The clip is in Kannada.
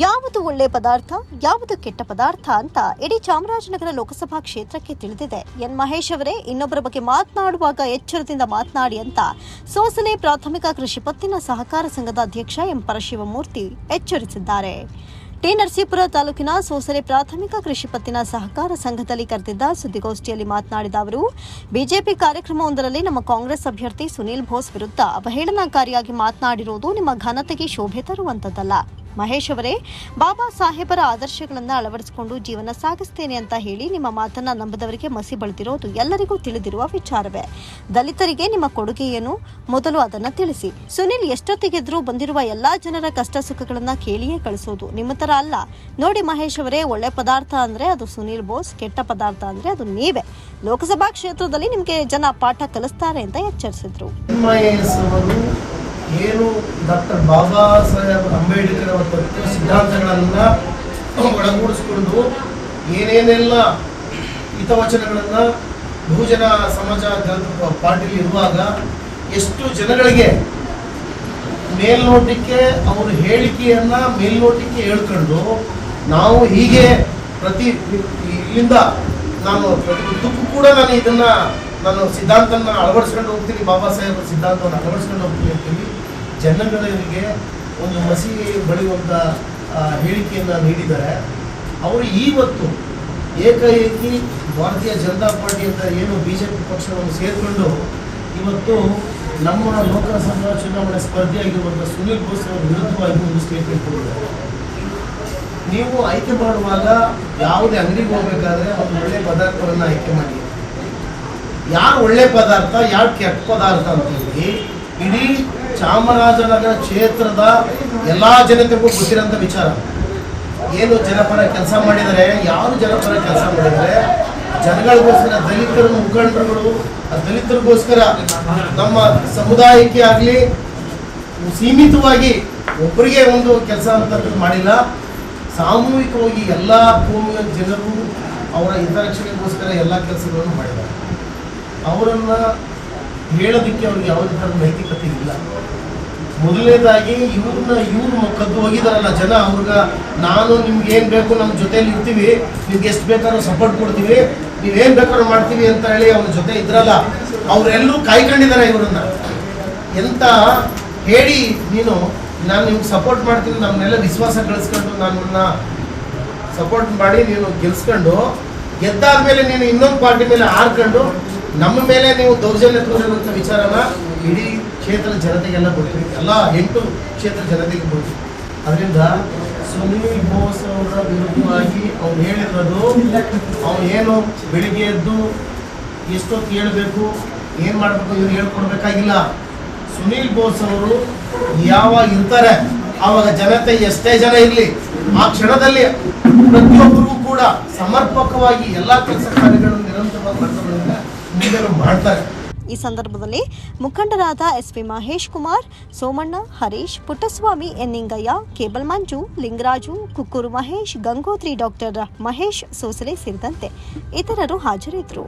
ಯಾವುದು ಒಳ್ಳೆ ಪದಾರ್ಥ ಯಾವುದು ಕೆಟ್ಟ ಪದಾರ್ಥ ಅಂತ ಇಡೀ ಚಾಮರಾಜನಗರ ಲೋಕಸಭಾ ಕ್ಷೇತ್ರಕ್ಕೆ ತಿಳಿದಿದೆ. ಎನ್ ಮಹೇಶ್ ಅವರೇ ಇನ್ನೊಬ್ಬರ ಬಗ್ಗೆ ಮಾತನಾಡುವಾಗ ಎಚ್ಚರದಿಂದ ಮಾತನಾಡಿ ಅಂತ ಸೋಸಲೆ ಪ್ರಾಥಮಿಕ ಕೃಷಿ ಪತ್ತಿನ ಸಹಕಾರ ಸಂಘದ ಅಧ್ಯಕ್ಷ ಎಂ ಪರಶಿವಮೂರ್ತಿ ಎಚ್ಚರಿಸಿದ್ದಾರೆ. ಟಿ ನರಸೀಪುರ ತಾಲೂಕಿನ ಸೋಸಲೆ ಪ್ರಾಥಮಿಕ ಕೃಷಿ ಪತ್ತಿನ ಸಹಕಾರ ಸಂಘದಲ್ಲಿ ಕರೆದಿದ್ದ ಸುದ್ದಿಗೋಷ್ಠಿಯಲ್ಲಿ ಮಾತನಾಡಿದ ಅವರು, ಬಿಜೆಪಿ ಕಾರ್ಯಕ್ರಮವೊಂದರಲ್ಲಿ ನಮ್ಮ ಕಾಂಗ್ರೆಸ್ ಅಭ್ಯರ್ಥಿ ಸುನೀಲ್ ಬೋಸ್ ವಿರುದ್ಧ ಅವಹೇಳನಕಾರಿಯಾಗಿ ಮಾತನಾಡಿರುವುದು ನಿಮ್ಮ ಘನತೆಗೆ ಶೋಭೆ ತರುವಂತದ್ದಲ್ಲ. ಮಹೇಶ್ ಅವರೇ, ಬಾಬಾ ಸಾಹೇಬರ ಆದರ್ಶಗಳನ್ನು ಅಳವಡಿಸಿಕೊಂಡು ಜೀವನ ಸಾಗಿಸ್ತೇನೆ ಅಂತ ಹೇಳಿ ನಿಮ್ಮ ಮಾತನ್ನ ನಂಬದವರಿಗೆ ಮಸಿ ಬಳಿದಿರೋದು ಎಲ್ಲರಿಗೂ ತಿಳಿದಿರುವ ವಿಚಾರವೇ. ದಲಿತರಿಗೆ ನಿಮ್ಮ ಕೊಡುಗೆ ಏನು, ಮೊದಲು ಅದನ್ನ ತಿಳಿಸಿ. ಸುನಿಲ್ ಎಷ್ಟೊತ್ತಿಗೆದ್ರೂ ಬಂದಿರುವ ಎಲ್ಲಾ ಜನರ ಕಷ್ಟ ಸುಖಗಳನ್ನ ಕೇಳಿಯೇ ಕಳಿಸೋದು ನಿಮ್ಮ ತರ ಅಲ್ಲ. ನೋಡಿ ಮಹೇಶ್ ಅವರೇ, ಒಳ್ಳೆ ಪದಾರ್ಥ ಅಂದ್ರೆ ಅದು ಸುನೀಲ್ ಬೋಸ್, ಕೆಟ್ಟ ಪದಾರ್ಥ ಅಂದ್ರೆ ಅದು ನೀವೇ. ಲೋಕಸಭಾ ಕ್ಷೇತ್ರದಲ್ಲಿ ನಿಮ್ಗೆ ಜನ ಪಾಠ ಕಲಿಸ್ತಾರೆ ಅಂತ ಎಚ್ಚರಿಸಿದ್ರು. ಏನು ಡಾಕ್ಟರ್ ಬಾಬಾ ಸಾಹೇಬ್ ಅಂಬೇಡ್ಕರ್ ಅವರ ತತ್ವ ಸಿದ್ಧಾಂತಗಳನ್ನು ಒಳಗೂಡಿಸಿಕೊಂಡು ಏನೇನೆಲ್ಲ ಹಿತವಚನಗಳನ್ನು ಬಹುಜನ ಸಮಾಜ ಪಾರ್ಟಿಲಿ ಇರುವಾಗ ಎಷ್ಟು ಜನಗಳಿಗೆ ಮೇಲ್ನೋಟಕ್ಕೆ ಅವರ ಹೇಳಿಕೆಯನ್ನು ಮೇಲ್ನೋಟಕ್ಕೆ ಹೇಳ್ಕೊಂಡು ನಾವು ಹೀಗೆ ಇಲ್ಲಿಂದ ನಾನು ಪ್ರತಿಯೊಂದಕ್ಕೂ ಕೂಡ ನಾನು ಸಿದ್ಧಾಂತನ ಅಳವಡಿಸ್ಕೊಂಡು ಹೋಗ್ತೀನಿ, ಬಾಬಾ ಸಾಹೇಬ್ ಸಿದ್ಧಾಂತವನ್ನು ಅಳವಡಿಸ್ಕೊಂಡು ಹೋಗ್ತೀನಿ ಅಂತೇಳಿ ಜನಗಳಿಗೆ ಒಂದು ಮಸಿ ಬಳಿಯುವಂಥ ಹೇಳಿಕೆಯನ್ನು ನೀಡಿದ್ದಾರೆ. ಅವರು ಇವತ್ತು ಏಕಾಏಕಿ ಭಾರತೀಯ ಜನತಾ ಪಾರ್ಟಿ ಅಂತ ಏನು ಬಿಜೆಪಿ ಪಕ್ಷವನ್ನು ಸೇರಿಕೊಂಡು ಇವತ್ತು ನಮ್ಮ ಲೋಕಸಭಾ ಚುನಾವಣೆ ಸ್ಪರ್ಧೆಯಾಗಿರುವಂಥ ಸುನೀಲ್ ಬೋಸ್ ಅವರ ವಿರುದ್ಧವಾಗಿ ಒಂದು ಸ್ಟೇಟ್ಮೆಂಟ್ ಕೊಟ್ಟಿದ್ದಾರೆ. ನೀವು ಆಯ್ಕೆ ಮಾಡುವಾಗ ಯಾವುದೇ ಅಂಗಡಿಗೆ ಹೋಗಬೇಕಾದ್ರೆ ಒಂದು ಒಳ್ಳೆಯ ಪದಾರ್ಥವನ್ನು ಆಯ್ಕೆ ಮಾಡಿ. ಯಾರು ಒಳ್ಳೆ ಪದಾರ್ಥ ಯಾರು ಕೆಟ್ಟ ಪದಾರ್ಥ ಅಂತೇಳಿ ಇಡೀ ಚಾಮರಾಜನಗರ ಕ್ಷೇತ್ರದ ಎಲ್ಲ ಜನತೆಗೂ ಗೊತ್ತಿರೋಂಥ ವಿಚಾರ. ಏನು ಜನಪರ ಕೆಲಸ ಮಾಡಿದರೆ, ಯಾರು ಜನಪರ ಕೆಲಸ ಮಾಡಿದರೆ, ಜನಗಳಿಗೋಸ್ಕರ ದಲಿತರ ಮುಖಂಡರುಗಳು ದಲಿತರಿಗೋಸ್ಕರ ನಮ್ಮ ಸಮುದಾಯಕ್ಕೆ ಆಗಲಿ ಸೀಮಿತವಾಗಿ ಒಬ್ಬರಿಗೆ ಒಂದು ಕೆಲಸ ಅಂತ ಮಾಡಿಲ್ಲ. ಸಾಮೂಹಿಕವಾಗಿ ಎಲ್ಲ ಭೂಮಿಯ ಜನರು ಅವರ ಹಿತರಕ್ಷಣೆಗೋಸ್ಕರ ಎಲ್ಲ ಕೆಲಸಗಳನ್ನು ಮಾಡಿದ್ದಾರೆ. ಅವರನ್ನು ಹೇಳೋದಕ್ಕೆ ಅವ್ರಿಗೆ ಯಾವುದೇ ಥರದ ನೈತಿಕತೆ ಇಲ್ಲ. ಮೊದಲನೇದಾಗಿ ಇವ್ರು ಕದ್ದು ಹೋಗಿದಾರಲ್ಲ ಜನ, ಅವ್ರಿಗೆ ನಾನು ನಿಮ್ಗೆ ಏನು ಬೇಕು ನಮ್ಮ ಜೊತೆಯಲ್ಲಿ ಇರ್ತೀವಿ, ನಿಮ್ಗೆ ಎಷ್ಟು ಬೇಕಾದ್ರೂ ಸಪೋರ್ಟ್ ಕೊಡ್ತೀವಿ, ನೀವೇನು ಬೇಕಾದ್ರೂ ಮಾಡ್ತೀವಿ ಅಂತ ಹೇಳಿ ಅವ್ರ ಜೊತೆ ಇದ್ರಲ್ಲ, ಅವರೆಲ್ಲರೂ ಕಾಯ್ಕೊಂಡಿದ್ದಾರೆ ಇವ್ರನ್ನ. ಎಂತ ಹೇಳಿ ನೀನು ನಾನು ನಿಮ್ಗೆ ಸಪೋರ್ಟ್ ಮಾಡ್ತೀನಿ, ನಮ್ಮನ್ನೆಲ್ಲ ವಿಶ್ವಾಸ ಗಳಿಸ್ಕೊಂಡು ನನ್ನನ್ನ ಸಪೋರ್ಟ್ ಮಾಡಿ ನೀನು ಗೆಲ್ಸ್ಕೊಂಡು ಗೆದ್ದಾದ್ಮೇಲೆ ನೀನು ಇನ್ನೊಂದು ಪಾರ್ಟಿ ಮೇಲೆ ಆರ್ಕೊಂಡು ನಮ್ಮ ಮೇಲೆ ನೀವು ದೌರ್ಜನ್ಯ ತೋರಿರುವಂಥ ವಿಚಾರನ ಇಡೀ ಕ್ಷೇತ್ರದ ಜನತೆಗೆಲ್ಲ ಕೊಡ್ತೀವಿ, ಎಲ್ಲ 8 ಕ್ಷೇತ್ರ ಜನತೆಗೆ ಕೊಡ್ತೀವಿ. ಅದರಿಂದ ಸುನೀಲ್ ಬೋಸ್ ಅವರ ವಿರುದ್ಧವಾಗಿ ಅವ್ನು ಹೇಳಿರೋದು, ಅವನು ಏನು ಬೆಳಿಗ್ಗೆ ಎದ್ದು ಎಷ್ಟೊತ್ತು ಹೇಳ್ಬೇಕು, ಏನು ಮಾಡಬೇಕು ಇವ್ರು ಹೇಳ್ಕೊಡ್ಬೇಕಾಗಿಲ್ಲ. ಸುನೀಲ್ ಬೋಸ್ ಅವರು ಯಾವಾಗ ಇರ್ತಾರೆ ಆವಾಗ ಜನತೆ ಎಷ್ಟೇ ಜನ ಇರಲಿ ಆ ಕ್ಷಣದಲ್ಲಿ ಪ್ರತಿಯೊಬ್ಬರಿಗೂ ಕೂಡ ಸಮರ್ಪಕವಾಗಿ ಎಲ್ಲ ಕೆಲಸ ಕಾರ್ಯಗಳನ್ನು ನಿರಂತರವಾಗಿ ಮಾಡ್ತಾರೆ. ಈ ಸಂದರ್ಭದಲ್ಲಿ ಮುಖಂಡರಾದ ಎಸ್ಪಿ ಮಹೇಶ್ ಕುಮಾರ್, ಸೋಮಣ್ಣ, ಹರೀಶ್, ಪುಟ್ಟಸ್ವಾಮಿ, ಎನ್ನಿಂಗಯ್ಯ, ಕೇಬಲ್ ಮಂಜು, ಲಿಂಗರಾಜು, ಕುಕ್ಕೂರು ಮಹೇಶ್, ಗಂಗೋತ್ರಿ, ಡಾಕ್ಟರ್ ಮಹೇಶ್ ಸೋಸಲೆ ಸೇರಿದಂತೆ ಇತರರು ಹಾಜರಿದ್ದರು.